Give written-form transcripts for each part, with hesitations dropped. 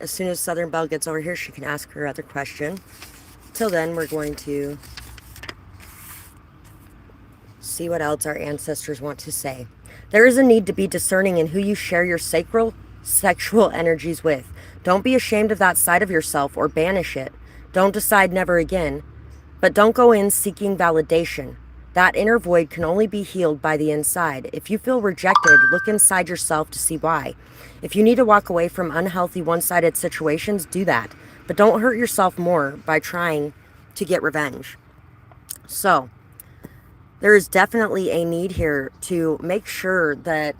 As soon as Southern Belle gets over here, she can ask her other question. Till then, we're going to see what else our ancestors want to say. There is a need to be discerning in who you share your sexual energies with. Don't be ashamed of that side of yourself or banish it. Don't decide never again. But don't go in seeking validation. That inner void can only be healed by the inside. If you feel rejected, look inside yourself to see why. If you need to walk away from unhealthy one-sided situations, do that. But don't hurt yourself more by trying to get revenge. So, there is definitely a need here to make sure that,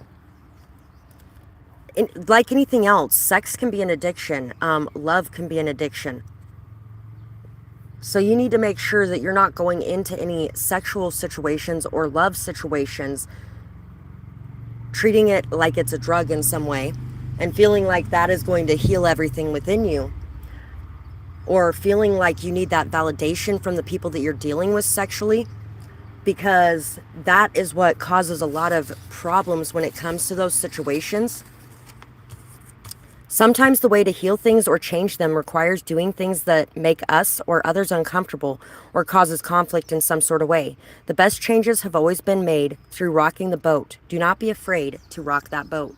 like anything else, sex can be an addiction. Love can be an addiction. So you need to make sure that you're not going into any sexual situations or love situations treating it like it's a drug in some way and feeling like that is going to heal everything within you, or feeling like you need that validation from the people that you're dealing with sexually, because that is what causes a lot of problems when it comes to those situations. Sometimes the way to heal things or change them requires doing things that make us or others uncomfortable or causes conflict in some sort of way. The best changes have always been made through rocking the boat. Do not be afraid to rock that boat.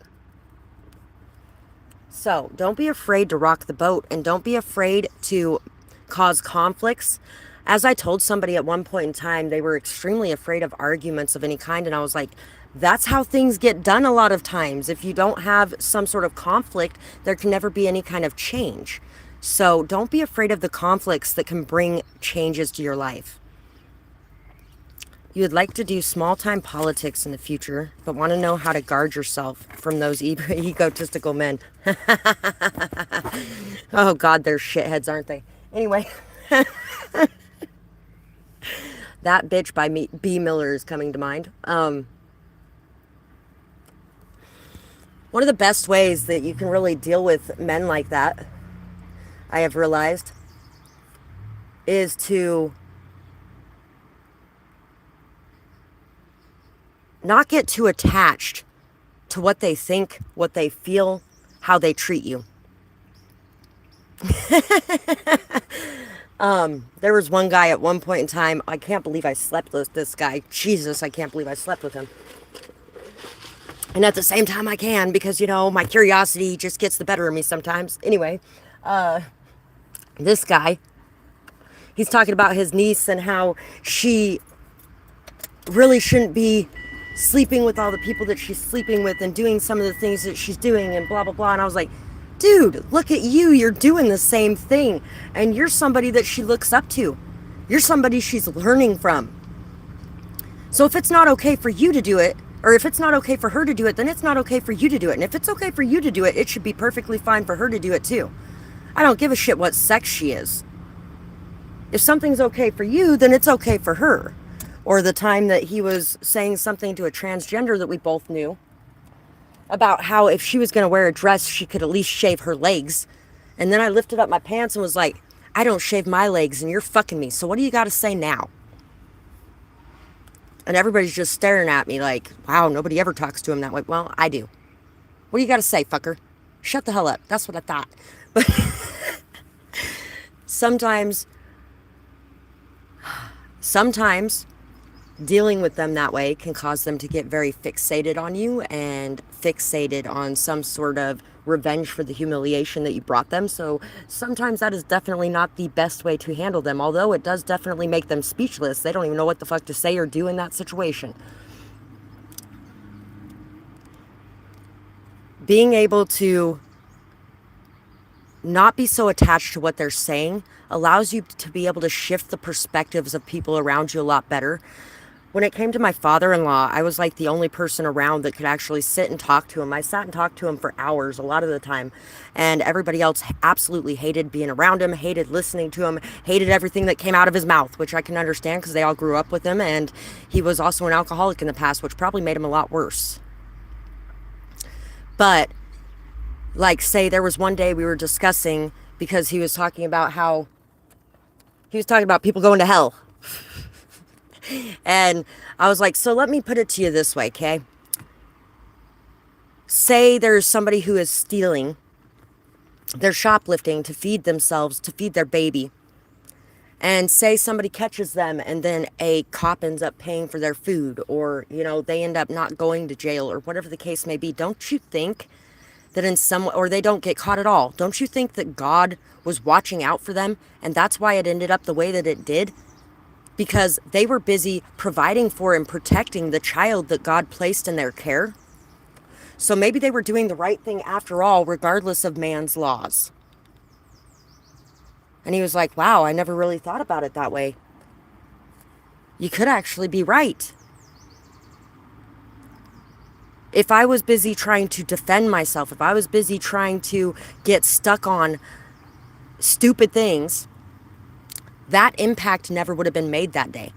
So don't be afraid to rock the boat, and don't be afraid to cause conflicts. As I told somebody at one point in time, they were extremely afraid of arguments of any kind, and I was like, that's how things get done a lot of times. If you don't have some sort of conflict, there can never be any kind of change. So don't be afraid of the conflicts that can bring changes to your life. You would like to do small-time politics in the future, but want to know how to guard yourself from those egotistical men. Oh, God, they're shitheads, aren't they? Anyway. That Bitch by B. Miller is coming to mind. One of the best ways that you can really deal with men like that, I have realized, is to not get too attached to what they think, what they feel, how they treat you. There was one guy at one point in time, I can't believe I slept with this guy. Jesus, I can't believe I slept with him. And at the same time I can, because, you know, my curiosity just gets the better of me sometimes. Anyway, this guy, he's talking about his niece and how she really shouldn't be sleeping with all the people that she's sleeping with and doing some of the things that she's doing and blah, blah, blah. And I was like, dude, look at you. You're doing the same thing. And you're somebody that she looks up to. You're somebody she's learning from. So if it's not okay for you to do it, or if it's not okay for her to do it, then it's not okay for you to do it. And if it's okay for you to do it, it should be perfectly fine for her to do it too. I don't give a shit what sex she is. If something's okay for you, then it's okay for her. Or the time that he was saying something to a transgender that we both knew about how if she was going to wear a dress, she could at least shave her legs. And then I lifted up my pants and was like, I don't shave my legs and you're fucking me. So what do you got to say now? And everybody's just staring at me like, wow, nobody ever talks to him that way. Well, I do. What do you got to say, fucker? Shut the hell up. That's what I thought. But sometimes dealing with them that way can cause them to get very fixated on you and fixated on some sort of revenge for the humiliation that you brought them. So sometimes that is definitely not the best way to handle them, although it does definitely make them speechless. They don't even know what the fuck to say or do in that situation. Being able to not be so attached to what they're saying allows you to be able to shift the perspectives of people around you a lot better. When it came to my father-in-law, I was like the only person around that could actually sit and talk to him. I sat and talked to him for hours a lot of the time, and everybody else absolutely hated being around him, hated listening to him, hated everything that came out of his mouth, which I can understand because they all grew up with him, and he was also an alcoholic in the past, which probably made him a lot worse. But like, say there was one day we were discussing, because he was talking about people going to hell. And I was like, so let me put it to you this way, okay? Say there's somebody who is stealing They're shoplifting to feed themselves, to feed their baby. And say somebody catches them and then a cop ends up paying for their food, or, you know, they end up not going to jail or whatever the case may be. Don't you think that in some, or they don't get caught at all, don't you think that God was watching out for them? And that's why it ended up the way that it did? Because they were busy providing for and protecting the child that God placed in their care. So maybe they were doing the right thing after all, regardless of man's laws. And he was like, wow, I never really thought about it that way. You could actually be right. If I was busy trying to defend myself, if I was busy trying to get stuck on stupid things, that impact never would have been made that day.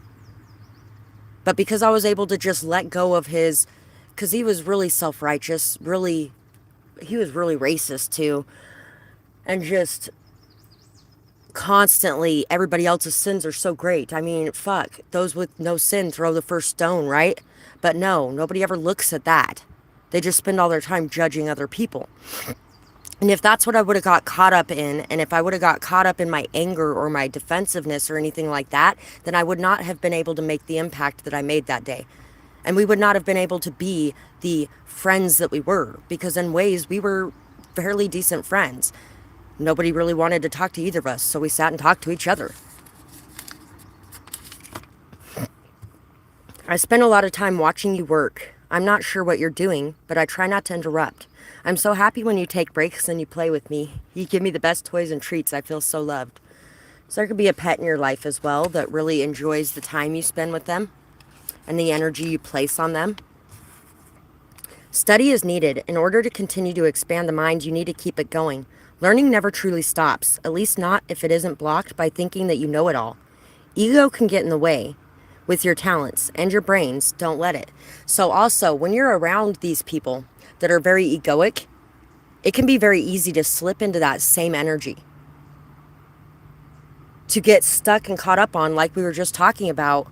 But because I was able to just let go of his, because he was really self-righteous, he was really racist too, and just constantly, everybody else's sins are so great. I mean, fuck, those with no sin throw the first stone, right? But no, nobody ever looks at that. They just spend all their time judging other people. And if that's what I would have got caught up in, and if I would have got caught up in my anger or my defensiveness or anything like that, then I would not have been able to make the impact that I made that day. And we would not have been able to be the friends that we were, because in ways we were fairly decent friends. Nobody really wanted to talk to either of us, so we sat and talked to each other. I spend a lot of time watching you work. I'm not sure what you're doing, but I try not to interrupt. I'm so happy when you take breaks and you play with me. You give me the best toys and treats. I feel so loved. So there could be a pet in your life as well that really enjoys the time you spend with them and the energy you place on them. Study is needed. In order to continue to expand the mind, you need to keep it going. Learning never truly stops, at least not if it isn't blocked by thinking that you know it all. Ego can get in the way with your talents and your brains. Don't let it. So also, when you're around these people that are very egoic, it can be very easy to slip into that same energy. To get stuck and caught up on, like we were just talking about,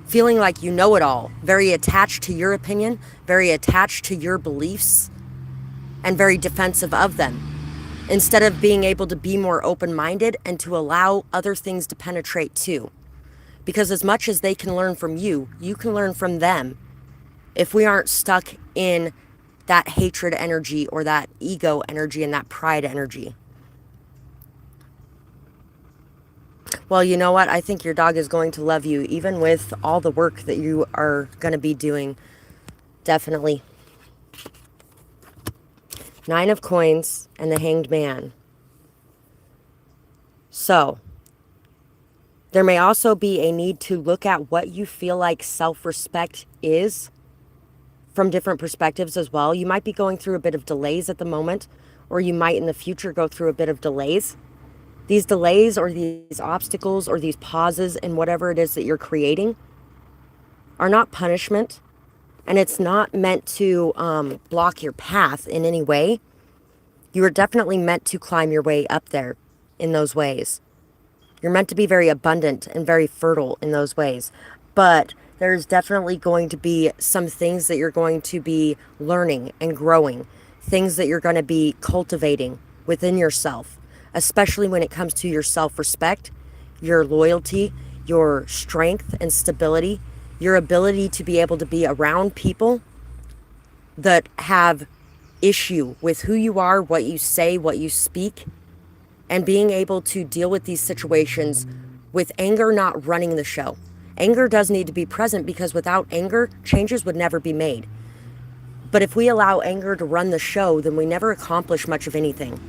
feeling like you know it all, very attached to your opinion, very attached to your beliefs, and very defensive of them, instead of being able to be more open-minded and to allow other things to penetrate too. Because as much as they can learn from you, you can learn from them if we aren't stuck in that hatred energy or that ego energy and that pride energy. Well, you know what? I think your dog is going to love you, even with all the work that you are going to be doing. Definitely. 9 of Coins and the Hanged Man. So, there may also be a need to look at what you feel like self-respect is from different perspectives as well. You might be going through a bit of delays at the moment, or you might in the future go through a bit of delays. These delays or these obstacles or these pauses in whatever it is that you're creating are not punishment. And it's not meant to block your path in any way. You are definitely meant to climb your way up there in those ways. You're meant to be very abundant and very fertile in those ways. But there's definitely going to be some things that you're going to be learning and growing. Things that you're going to be cultivating within yourself. Especially when it comes to your self-respect, your loyalty, your strength and stability, your ability to be able to be around people that have issue with who you are, what you say, what you speak, and being able to deal with these situations with anger not running the show. Anger does need to be present, because without anger, changes would never be made. But if we allow anger to run the show, then we never accomplish much of anything.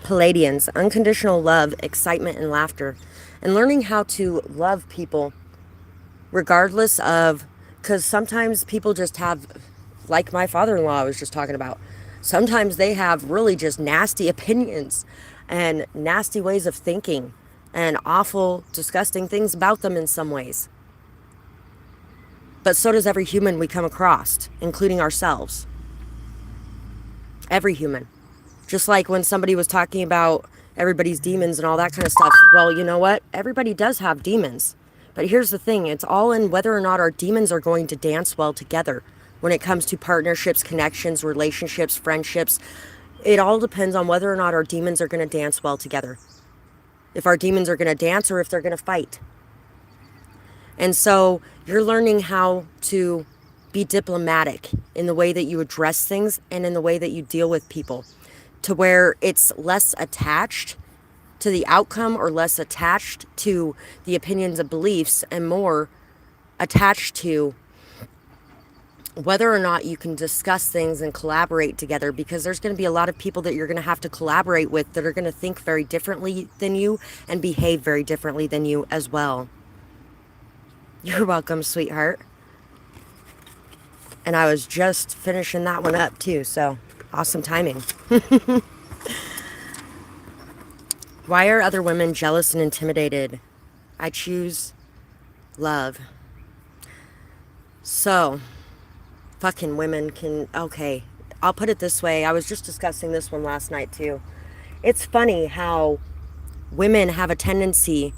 Palladians, unconditional love, excitement, and laughter. And learning how to love people regardless of, because sometimes people just have, like my father-in-law I was just talking about, sometimes they have really just nasty opinions and nasty ways of thinking and awful, disgusting things about them in some ways. But so does every human we come across, including ourselves. Every human. Just like when somebody was talking about everybody's demons and all that kind of stuff. Well, you know what? Everybody does have demons. But here's the thing, it's all in whether or not our demons are going to dance well together. When it comes to partnerships, connections, relationships, friendships, it all depends on whether or not our demons are going to dance well together. If our demons are going to dance or if they're going to fight. And so you're learning how to be diplomatic in the way that you address things and in the way that you deal with people, to where it's less attached to the outcome or less attached to the opinions and beliefs and more attached to whether or not you can discuss things and collaborate together, because there's going to be a lot of people that you're going to have to collaborate with that are going to think very differently than you and behave very differently than you as well. You're welcome, sweetheart. And I was just finishing that one up too, so awesome timing. Why are other women jealous and intimidated? I choose love. So, fucking women can... Okay, I'll put it this way. I was just discussing this one last night too. It's funny how women have a tendency...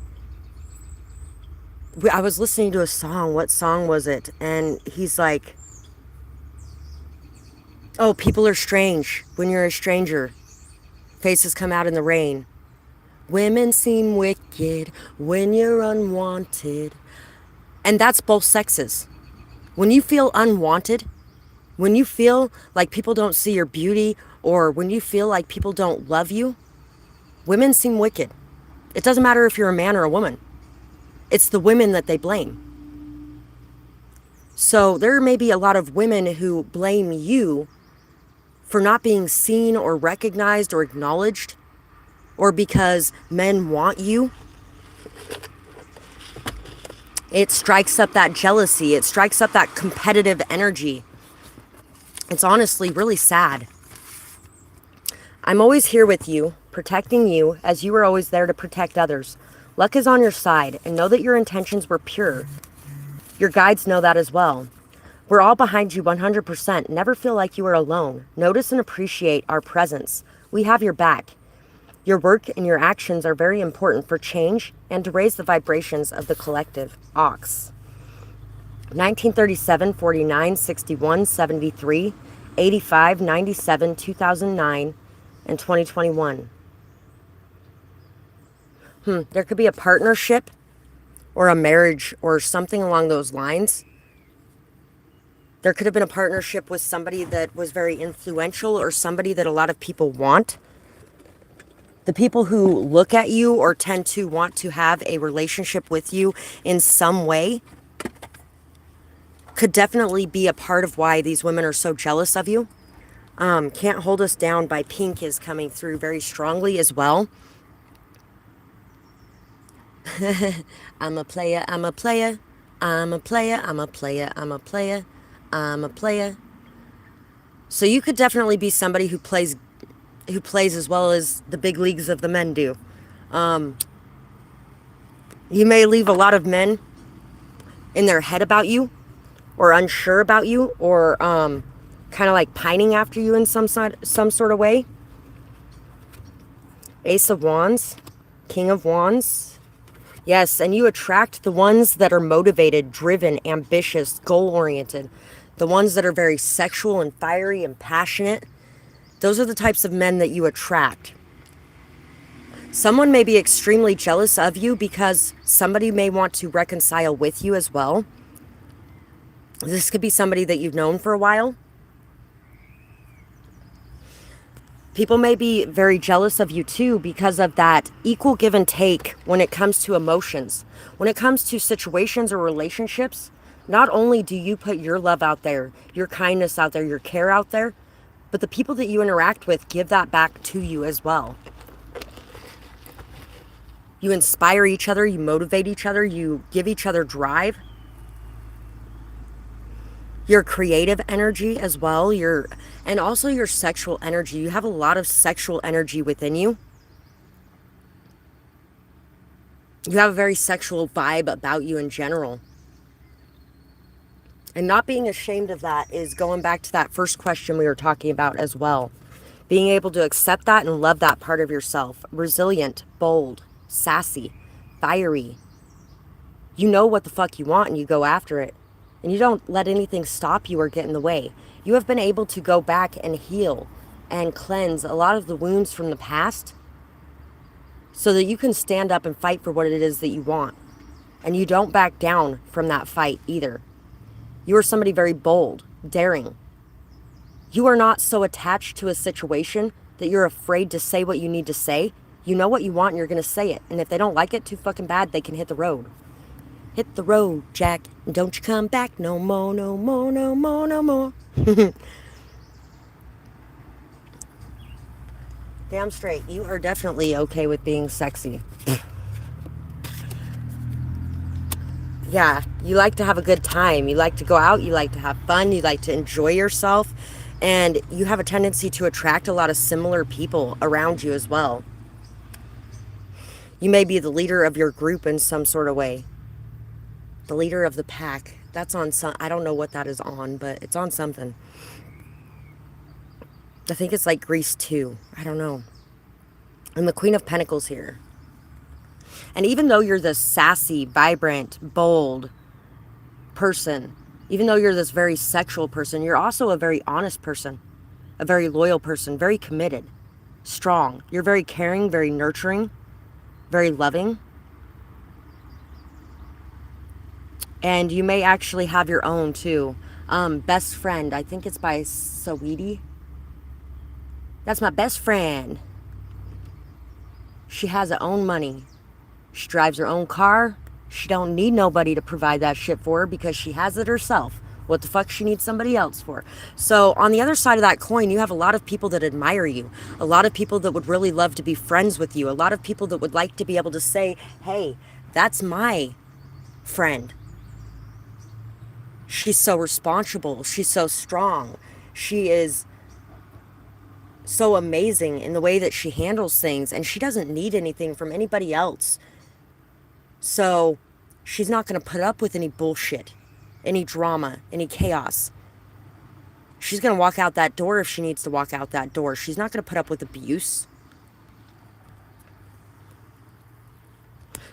I was listening to a song. What song was it? And he's like... Oh, people are strange when you're a stranger. Faces come out in the rain. Women seem wicked when you're unwanted. And that's both sexes. When you feel unwanted, when you feel like people don't see your beauty, or when you feel like people don't love you, women seem wicked. It doesn't matter if you're a man or a woman. It's the women that they blame. So there may be a lot of women who blame you for not being seen or recognized or acknowledged, or because men want you. It strikes up that jealousy. It strikes up that competitive energy. It's honestly really sad. I'm always here with you, protecting you, as you were always there to protect others. Luck is on your side, and know that your intentions were pure. Your guides know that as well. We're all behind you 100%. Never feel like you are alone. Notice and appreciate our presence. We have your back. Your work and your actions are very important for change and to raise the vibrations of the collective. Ox. 1937, 49, 61, 73, 85, 97, 2009, and 2021. There could be a partnership or a marriage or something along those lines. There could have been a partnership with somebody that was very influential or somebody that a lot of people want. The people who look at you or tend to want to have a relationship with you in some way could definitely be a part of why these women are so jealous of you. Can't Hold Us Down by Pink is coming through very strongly as well. I'm a player, I'm a player, I'm a player, I'm a player, I'm a player, I'm a player. So you could definitely be somebody who plays as well as the big leagues of the men do. You may leave a lot of men in their head about you, or unsure about you, or kind of like pining after you in some sort of way. Ace of Wands, King of Wands. Yes, and you attract the ones that are motivated, driven, ambitious, goal-oriented. The ones that are very sexual and fiery and passionate. Those are the types of men that you attract. Someone may be extremely jealous of you because somebody may want to reconcile with you as well. This could be somebody that you've known for a while. People may be very jealous of you too because of that equal give and take when it comes to emotions. When it comes to situations or relationships, not only do you put your love out there, your kindness out there, your care out there, but the people that you interact with give that back to you as well. You inspire each other, you motivate each other, you give each other drive. Your creative energy as well, and also your sexual energy. You have a lot of sexual energy within you. You have a very sexual vibe about you in general. And not being ashamed of that is going back to that first question we were talking about as well. Being able to accept that and love that part of yourself. Resilient, bold, sassy, fiery. You know what the fuck you want and you go after it. And you don't let anything stop you or get in the way. You have been able to go back and heal and cleanse a lot of the wounds from the past so that you can stand up and fight for what it is that you want. And you don't back down from that fight either. You are somebody very bold, daring. You are not so attached to a situation that you're afraid to say what you need to say. You know what you want and you're going to say it. And if they don't like it too fucking bad, they can hit the road. Hit the road, Jack, and don't you come back no more, no more, no more, no more. Damn straight, you are definitely okay with being sexy. Yeah, you like to have a good time. You like to go out, you like to have fun, you like to enjoy yourself, and you have a tendency to attract a lot of similar people around you as well. You may be the leader of your group in some sort of way. The leader of the pack. That's on some, I don't know what that is on, but it's on something. I think it's like Grease 2. I don't know. And the Queen of Pentacles here. And even though you're this sassy, vibrant, bold person, even though you're this very sexual person, you're also a very honest person, a very loyal person, very committed, strong. You're very caring, very nurturing, very loving. And you may actually have your own too. Best friend, I think it's by Suede. That's my best friend. She has her own money. She drives her own car. She don't need nobody to provide that shit for her because she has it herself. What the fuck she needs somebody else for? So on the other side of that coin, you have a lot of people that admire you. A lot of people that would really love to be friends with you. A lot of people that would like to be able to say, hey, that's my friend. She's so responsible. She's so strong. She is so amazing in the way that she handles things, and she doesn't need anything from anybody else. So she's not going to put up with any bullshit, any drama, any chaos. She's going to walk out that door if she needs to walk out that door. She's not going to put up with abuse.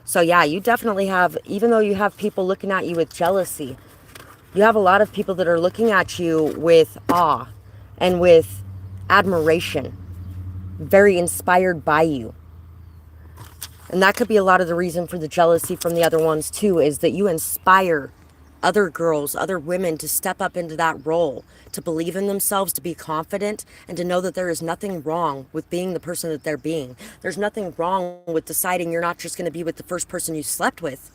So yeah, you definitely have, even though you have people looking at you with jealousy, you have a lot of people that are looking at you with awe and with admiration, very inspired by you. And that could be a lot of the reason for the jealousy from the other ones too, is that you inspire other girls, other women to step up into that role, to believe in themselves, to be confident, and to know that there is nothing wrong with being the person that they're being. There's nothing wrong with deciding you're not just going to be with the first person you slept with.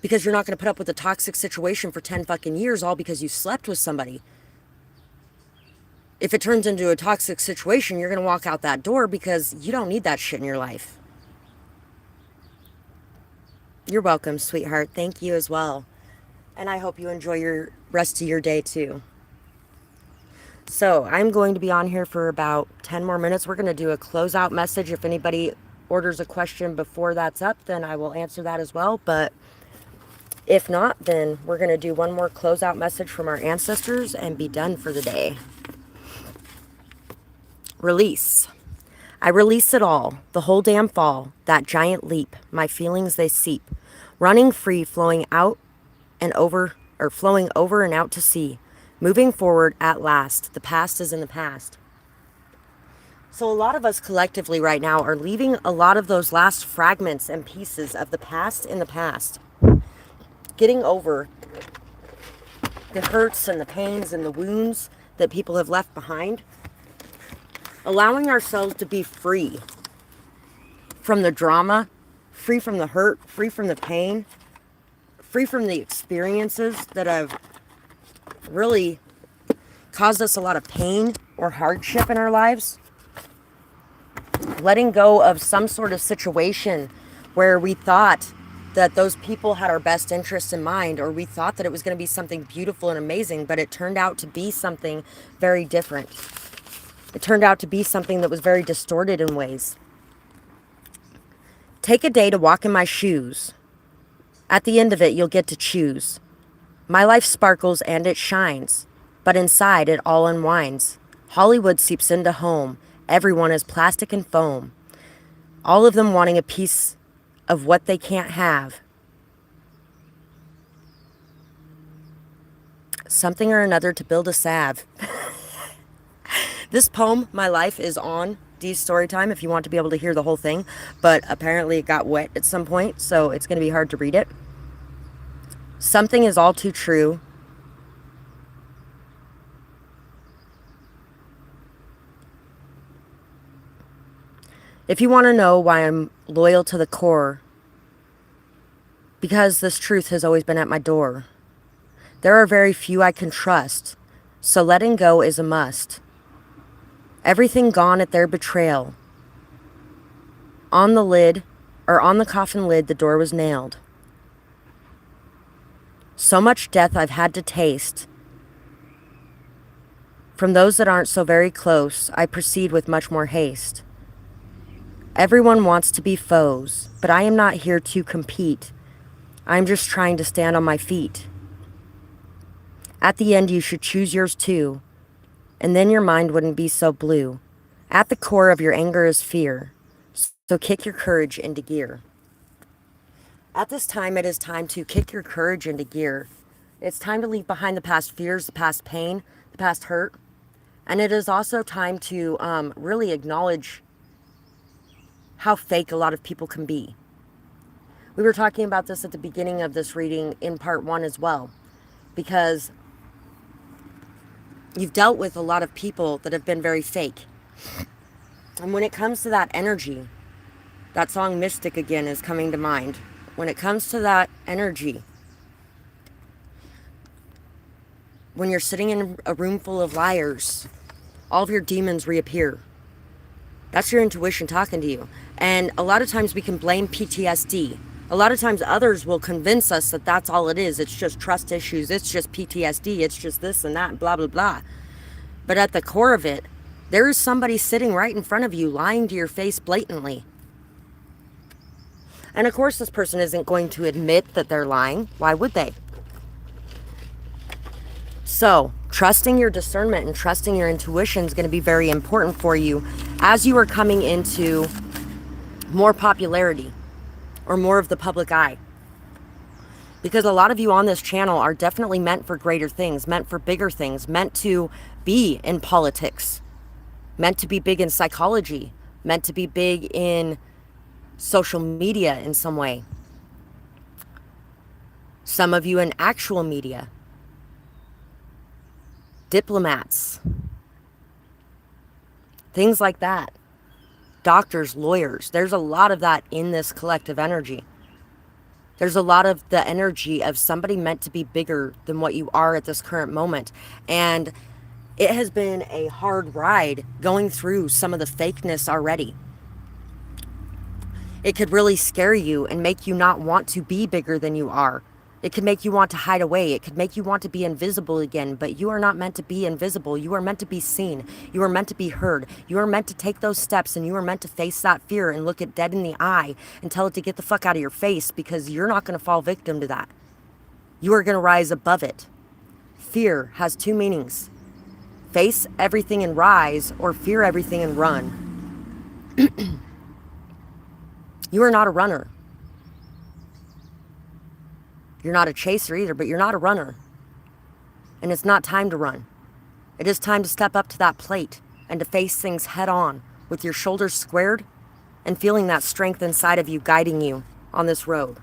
Because you're not going to put up with a toxic situation for 10 fucking years all because you slept with somebody. If it turns into a toxic situation, you're going to walk out that door because you don't need that shit in your life. You're welcome, sweetheart. Thank you as well. And I hope you enjoy your rest of your day too. So I'm going to be on here for about 10 more minutes. We're going to do a closeout message. If anybody orders a question before that's up, then I will answer that as well. But if not, then we're going to do one more closeout message from our ancestors and be done for the day. Release. I release it all, the whole damn fall, that giant leap, my feelings they seep, running free, flowing out and over, or flowing over and out to sea, moving forward at last. The past is in the past. So a lot of us collectively right now are leaving a lot of those last fragments and pieces of the past in the past. Getting over the hurts and the pains and the wounds that people have left behind. Allowing ourselves to be free from the drama, free from the hurt, free from the pain, free from the experiences that have really caused us a lot of pain or hardship in our lives. Letting go of some sort of situation where we thought that those people had our best interests in mind, or we thought that it was going to be something beautiful and amazing, but it turned out to be something very different. It turned out to be something that was very distorted in ways. Take a day to walk in my shoes. At the end of it, you'll get to choose. My life sparkles and it shines, but inside it all unwinds. Hollywood seeps into home. Everyone is plastic and foam. All of them wanting a piece of what they can't have. something or another to build a salve. This poem, My Life, is on Dee's Storytime if you want to be able to hear the whole thing, but apparently it got wet at some point, so it's going to be hard to read it. Something is all too true. If you want to know why I'm loyal to the core, because this truth has always been at my door. There are very few I can trust, so letting go is a must. Everything gone at their betrayal. On the lid, or on the coffin lid, the door was nailed. So much death I've had to taste. From those that aren't so very close, I proceed with much more haste. Everyone wants to be foes, but I am not here to compete. I'm just trying to stand on my feet. At the end, you should choose yours too, and then your mind wouldn't be so blue. At the core of your anger is fear, so kick your courage into gear. At this time, it is time to kick your courage into gear. It's time to leave behind the past fears, the past pain, the past hurt, and it is also time to really acknowledge how fake a lot of people can be. We were talking about this at the beginning of this reading in part 1 as well, because you've dealt with a lot of people that have been very fake. And when it comes to that energy, that song Mystic again is coming to mind. When it comes to that energy, when you're sitting in a room full of liars, all of your demons reappear. That's your intuition talking to you. And a lot of times we can blame PTSD. A lot of times others will convince us that that's all it is. It's just trust issues. It's just PTSD. It's just this and that, blah, blah, blah. But at the core of it, there is somebody sitting right in front of you, lying to your face blatantly. And of course, this person isn't going to admit that they're lying. Why would they? So, trusting your discernment and trusting your intuition is going to be very important for you as you are coming into more popularity or more of the public eye. Because a lot of you on this channel are definitely meant for greater things, meant for bigger things, meant to be in politics, meant to be big in psychology, meant to be big in social media in some way. Some of you in actual media. Diplomats. Things like that. Doctors, lawyers. There's a lot of that in this collective energy. There's a lot of the energy of somebody meant to be bigger than what you are at this current moment. And it has been a hard ride going through some of the fakeness already. It could really scare you and make you not want to be bigger than you are. It could make you want to hide away. It could make you want to be invisible again, but you are not meant to be invisible. You are meant to be seen. You are meant to be heard. You are meant to take those steps, and you are meant to face that fear and look it dead in the eye and tell it to get the fuck out of your face, because you're not going to fall victim to that. You are going to rise above it. Fear has two meanings. Face everything and rise, or fear everything and run. You are not a runner. You're not a chaser either, but you're not a runner. And it's not time to run. It is time to step up to that plate and to face things head on with your shoulders squared and feeling that strength inside of you guiding you on this road.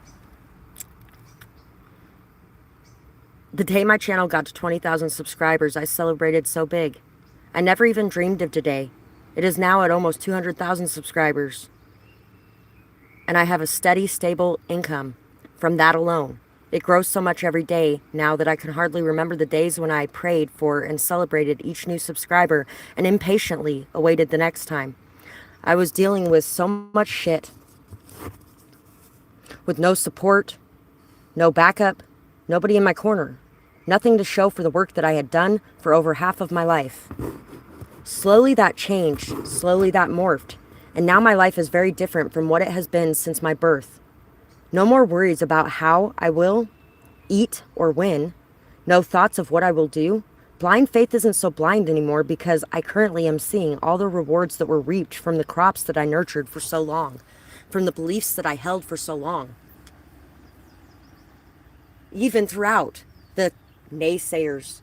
The day my channel got to 20,000 subscribers, I celebrated so big. I never even dreamed of today. It is now at almost 200,000 subscribers. And I have a steady, stable income from that alone. It grows so much every day now that I can hardly remember the days when I prayed for and celebrated each new subscriber and impatiently awaited the next time. I was dealing with so much shit, with no support, no backup, nobody in my corner, nothing to show for the work that I had done for over half of my life. Slowly that changed, slowly that morphed, and now my life is very different from what it has been since my birth. No more worries about how I will eat or win. No thoughts of what I will do. Blind faith isn't so blind anymore because I currently am seeing all the rewards that were reaped from the crops that I nurtured for so long, from the beliefs that I held for so long. Even throughout the naysayers,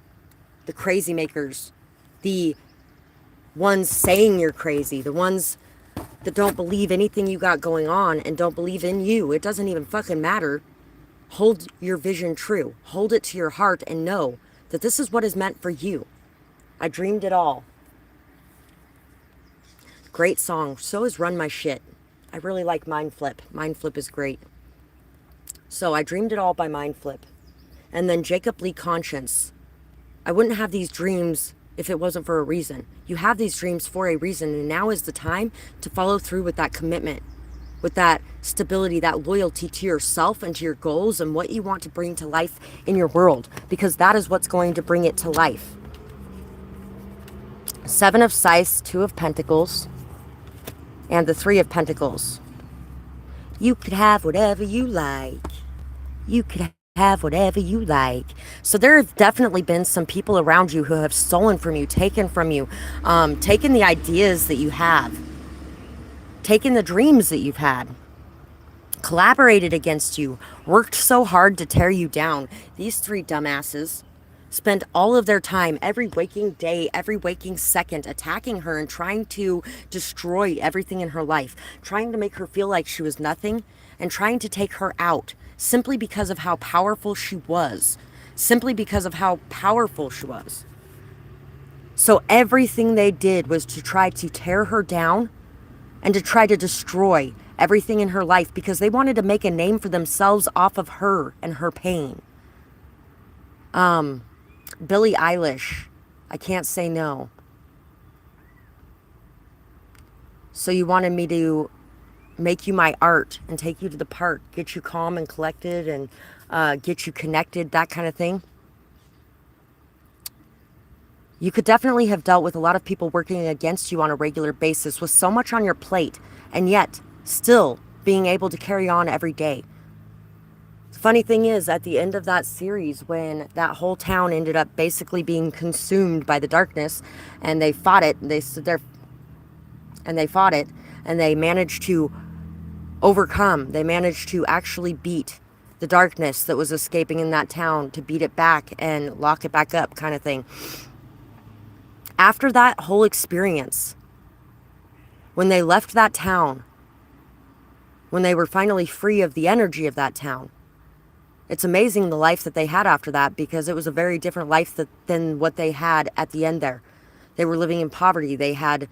the crazy makers, the ones saying you're crazy, the ones that don't believe anything you got going on and don't believe in you. It doesn't even fucking matter. Hold your vision true. Hold it to your heart and know that this is what is meant for you. I dreamed it all. Great song. So is Run My Shit. I really like Mind Flip. Mind Flip is great. So I dreamed it all by Mind Flip. And then Jacob Lee Conscience. I wouldn't have these dreams if it wasn't for a reason. You have these dreams for a reason, and now is the time to follow through with that commitment, with that stability, that loyalty to yourself and to your goals and what you want to bring to life in your world, because that is what's going to bring it to life. 7 of Scythes, 2 of Pentacles, and the 3 of Pentacles. You could have whatever you like. You could have whatever you like. So there have definitely been some people around you who have stolen from you, taken from you, taken the ideas that you have, taken the dreams that you've had, collaborated against you, worked so hard to tear you down. These 3 dumbasses spent all of their time, every waking day, every waking second, attacking her and trying to destroy everything in her life, trying to make her feel like she was nothing, and trying to take her out simply because of how powerful she was. Simply because of how powerful she was. So everything they did was to try to tear her down and to try to destroy everything in her life because they wanted to make a name for themselves off of her and her pain. Billie Eilish, I Can't Say No. So you wanted me to make you my art and take you to the park, get you calm and collected and get you connected, that kind of thing. You could definitely have dealt with a lot of people working against you on a regular basis with so much on your plate and yet still being able to carry on every day. The funny thing is, at the end of that series, when that whole town ended up basically being consumed by the darkness and they fought it, and they stood there and they fought it and they managed to overcome, they managed to actually beat the darkness that was escaping in that town, to beat it back and lock it back up, kind of thing. After that whole experience, when they left that town, when they were finally free of the energy of that town, it's amazing the life that they had after that, because it was a very different life than what they had at the end there. They were living in poverty. They had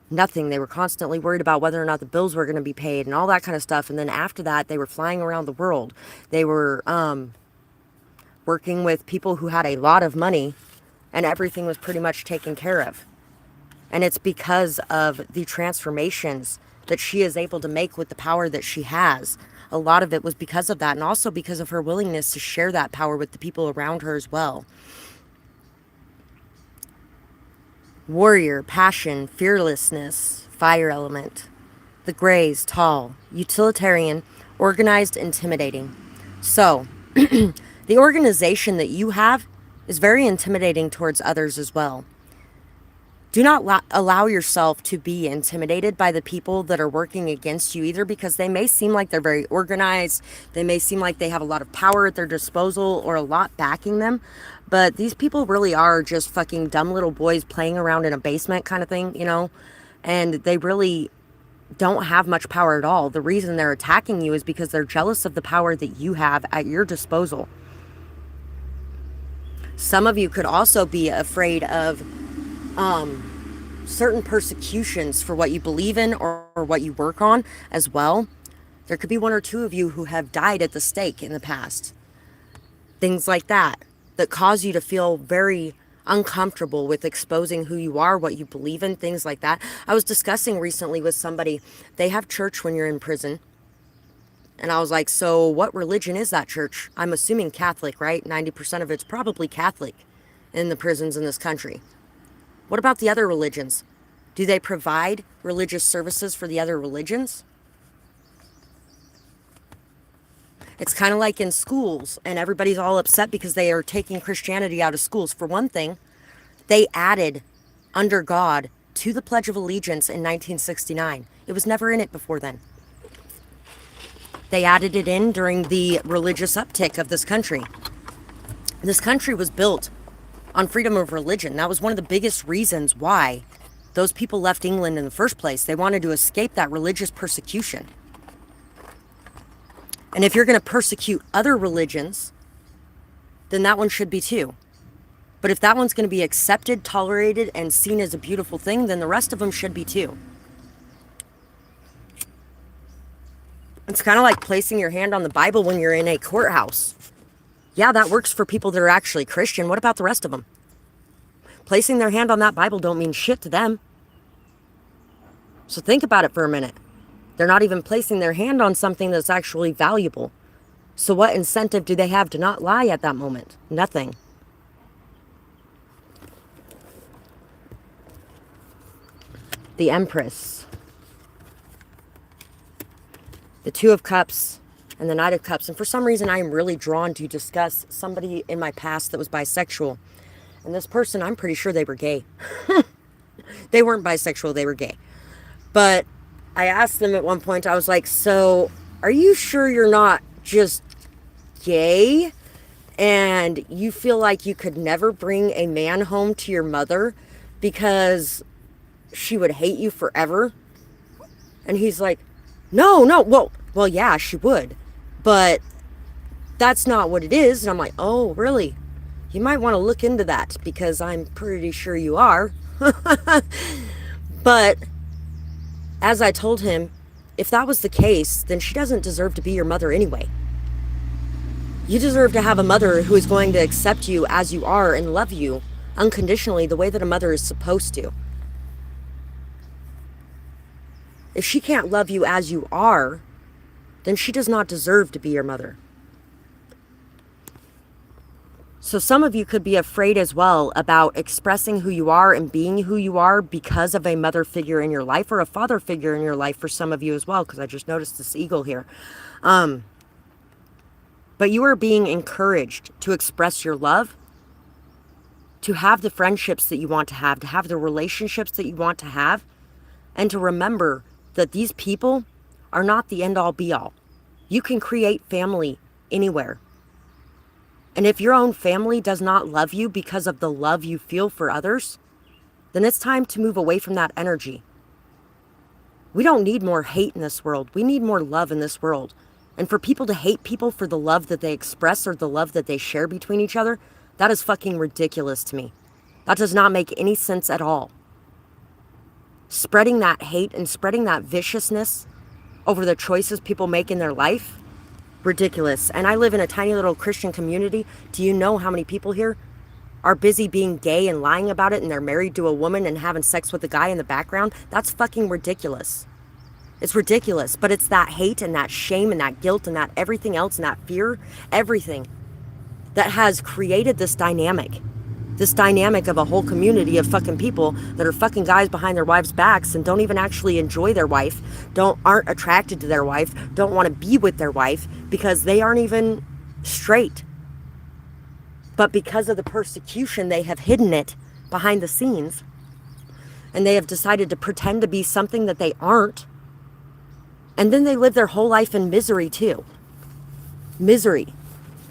nothing. They were constantly worried about whether or not the bills were going to be paid and all that kind of stuff. And then after that, they were flying around the world. They were working with people who had a lot of money, and everything was pretty much taken care of. And it's because of the transformations that she is able to make with the power that she has. A lot of it was because of that, and also because of her willingness to share that power with the people around her as well. Warrior, passion, fearlessness, fire element. The grays, tall, utilitarian, organized, intimidating. So, the organization that you have is very intimidating towards others as well. Do not allow yourself to be intimidated by the people that are working against you either, because they may seem like they're very organized. They may seem like they have a lot of power at their disposal or a lot backing them. But these people really are just fucking dumb little boys playing around in a basement kind of thing, you know? And they really don't have much power at all. The reason they're attacking you is because they're jealous of the power that you have at your disposal. Some of you could also be afraid of certain persecutions for what you believe in or what you work on as well. There could be 1 or 2 of you who have died at the stake in the past. Things like that cause you to feel very uncomfortable with exposing who you are, what you believe in, things like that. I was discussing recently with somebody, they have church when you're in prison. And I was like, so what religion is that church? I'm assuming Catholic, right? 90% of it's probably Catholic in the prisons in this country. What about the other religions? Do they provide religious services for the other religions? It's kind of like in schools, and everybody's all upset because they are taking Christianity out of schools. For one thing, they added under God to the Pledge of Allegiance in 1969. It was never in it before then. They added it in during the religious uptick of this country. This country was built on freedom of religion. That was one of the biggest reasons why those people left England in the first place. They wanted to escape that religious persecution. And if you're going to persecute other religions, then that one should be too. But if that one's going to be accepted, tolerated, and seen as a beautiful thing, then the rest of them should be too. It's kind of like placing your hand on the Bible when you're in a courthouse. Yeah, that works for people that are actually Christian. What about the rest of them? Placing their hand on that Bible don't mean shit to them. So think about it for a minute. They're not even placing their hand on something that's actually valuable. So what incentive do they have to not lie at that moment? Nothing. The Empress. The Two of Cups and the Knight of Cups. And for some reason, I am really drawn to discuss somebody in my past that was bisexual. And this person, I'm pretty sure they were gay. They weren't bisexual, they were gay. But I asked them at one point, I was like, so are you sure you're not just gay? And you feel like you could never bring a man home to your mother because she would hate you forever? And he's like, no, well, yeah, she would. But that's not what it is. And I'm like, oh, really? You might want to look into that because I'm pretty sure you are. But as I told him, if that was the case, then she doesn't deserve to be your mother anyway. You deserve to have a mother who is going to accept you as you are and love you unconditionally the way that a mother is supposed to. If she can't love you as you are, then she does not deserve to be your mother. So some of you could be afraid as well about expressing who you are and being who you are because of a mother figure in your life or a father figure in your life for some of you as well, because I just noticed this eagle here. But you are being encouraged to express your love, to have the friendships that you want to have the relationships that you want to have, and to remember that these people are not the end-all be-all. You can create family anywhere. And if your own family does not love you because of the love you feel for others, then it's time to move away from that energy. We don't need more hate in this world. We need more love in this world. And for people to hate people for the love that they express or the love that they share between each other, that is fucking ridiculous to me. That does not make any sense at all. Spreading that hate and spreading that viciousness over the choices people make in their life, ridiculous. And I live in a tiny little Christian community. Do you know how many people here are busy being gay and lying about it, and they're married to a woman and having sex with a guy in the background? That's fucking ridiculous. It's ridiculous, but it's that hate and that shame and that guilt and that everything else and that fear, everything that has created this dynamic of a whole community of fucking people that are fucking guys behind their wives' backs and don't even actually enjoy their wife, aren't attracted to their wife, don't want to be with their wife because they aren't even straight. But because of the persecution, they have hidden it behind the scenes, and they have decided to pretend to be something that they aren't. And then they live their whole life in misery too. Misery.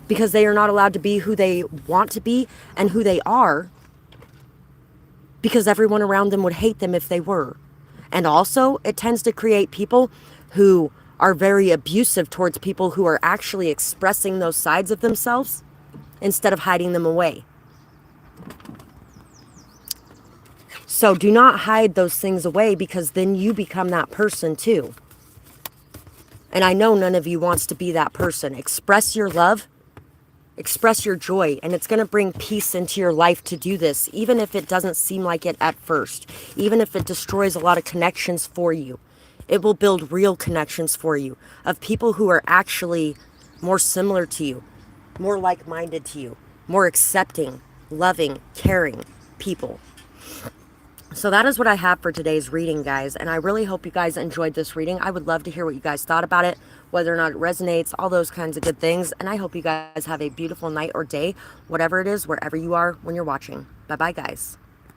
Because they are not allowed to be who they want to be and who they are, because everyone around them would hate them if they were. And also, it tends to create people who are very abusive towards people who are actually expressing those sides of themselves instead of hiding them away. So do not hide those things away, because then you become that person too. And I know none of you wants to be that person. Express your love. Express your joy, and it's going to bring peace into your life to do this, even if it doesn't seem like it at first, even if it destroys a lot of connections for you. It will build real connections for you of people who are actually more similar to you, more like-minded to you, more accepting, loving, caring people. So that is what I have for today's reading, guys, and I really hope you guys enjoyed this reading. I would love to hear what you guys thought about it, whether or not it resonates, all those kinds of good things, and I hope you guys have a beautiful night or day, whatever it is, wherever you are when you're watching. Bye-bye, guys.